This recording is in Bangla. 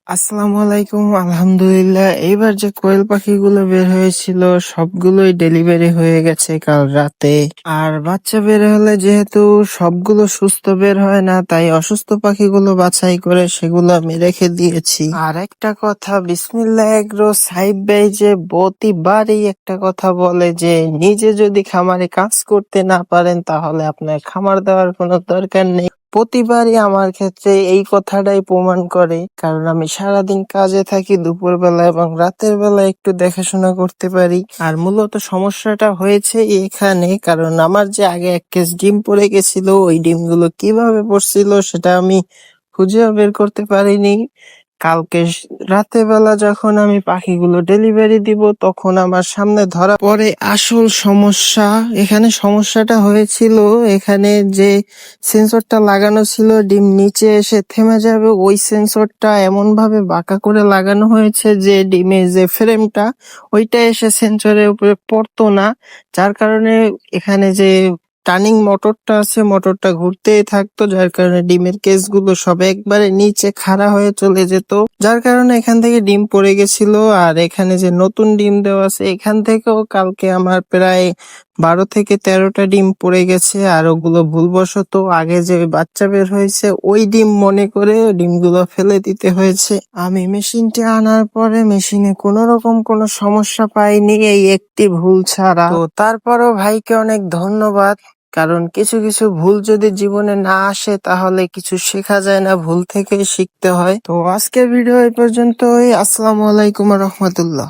আসসালামু আলাইকুম। আলহামদুলিল্লাহ, এইবার যে কোয়েল পাখিগুলো বের হয়েছিল সবগুলোই ডেলিভারি হয়ে গেছে কাল রাতে। আর বাচ্চা বের হলে যেহেতু সবগুলো সুস্থ বের হয় না, তাই অসুস্থ পাখিগুলো বাছাই করে সেগুলো আমি রেখে দিয়েছি। আর একটা কথা, বিসমিল্লাহ এগ্রো সাহিব ভাই যে প্রতিবারই একটা কথা বলে যে নিজে যদি খামারে কাজ করতে না পারেন তাহলে আপনার খামার দেওয়ার কোনো দরকার নেই। প্রতিবারই আমার ক্ষেত্রে এই কথাটাই প্রমাণ করে, কারণ আমি সারাদিন কাজে থাকি, দুপুরবেলা এবং রাতের বেলা একটু দেখাশোনা করতে পারি। আর মূলত সমস্যাটা হয়েছে এখানে, কারণ আমার যে আগে এক কেস ডিম পড়ে গেছিল, ওই ডিমগুলো কিভাবে পড়ছিল সেটা আমি খুঁজেও বের করতে পারিনি। কালকে রাতের বেলা যখন আমি পাখিগুলো ডেলিভারি দিব তখন আমার সামনে ধরা পড়ে আসল সমস্যা। এখানে সমস্যাটা হয়েছিল, এখানে যে সেন্সরটা লাগানো ছিল ডিম নিচে এসে থেমে যাবে, ওই সেন্সরটা এমন ভাবে বাঁকা করে লাগানো হয়েছে যে ডিমের যে ফ্রেমটা ওইটা এসে সেন্সরের উপরে পড়তো না, যার কারণে এখানে যে টার্নিং মোটরটা আছে মোটরটা ঘুরতেই থাকতো, যার কারণে ডিমের কেসগুলো সব একবারে নিচে খাড়া হয়ে চলে যেত, যার কারণে এখান থেকে ডিম পড়ে গেছিল। আর এখানে যে নতুন ডিম দেওয়া আছে এখান থেকেও কালকে আমার প্রায় 12 থেকে 13টা ডিম পড়ে গেছে। আর ওগুলো ভুলবশত আগে যে বাচ্চা বের হয়েছে ওই ডিম মনে করে ডিমগুলো ফেলে দিতে হয়েছে। আমি মেশিনটি আনার পরে মেশিনে কোনো রকম কোনো সমস্যা পাইনি, এই একটি ভুল ছাড়া। তো তারপরও ভাইকে অনেক ধন্যবাদ, কারণ কিছু কিছু ভুল যদি জীবনে না আসে তাহলে কিছু শেখা যায় না, ভুল থেকে শিখতে হয়। তো আজকের ভিডিও এই পর্যন্তই। আসসালামু আলাইকুম রহমতুল্লাহ।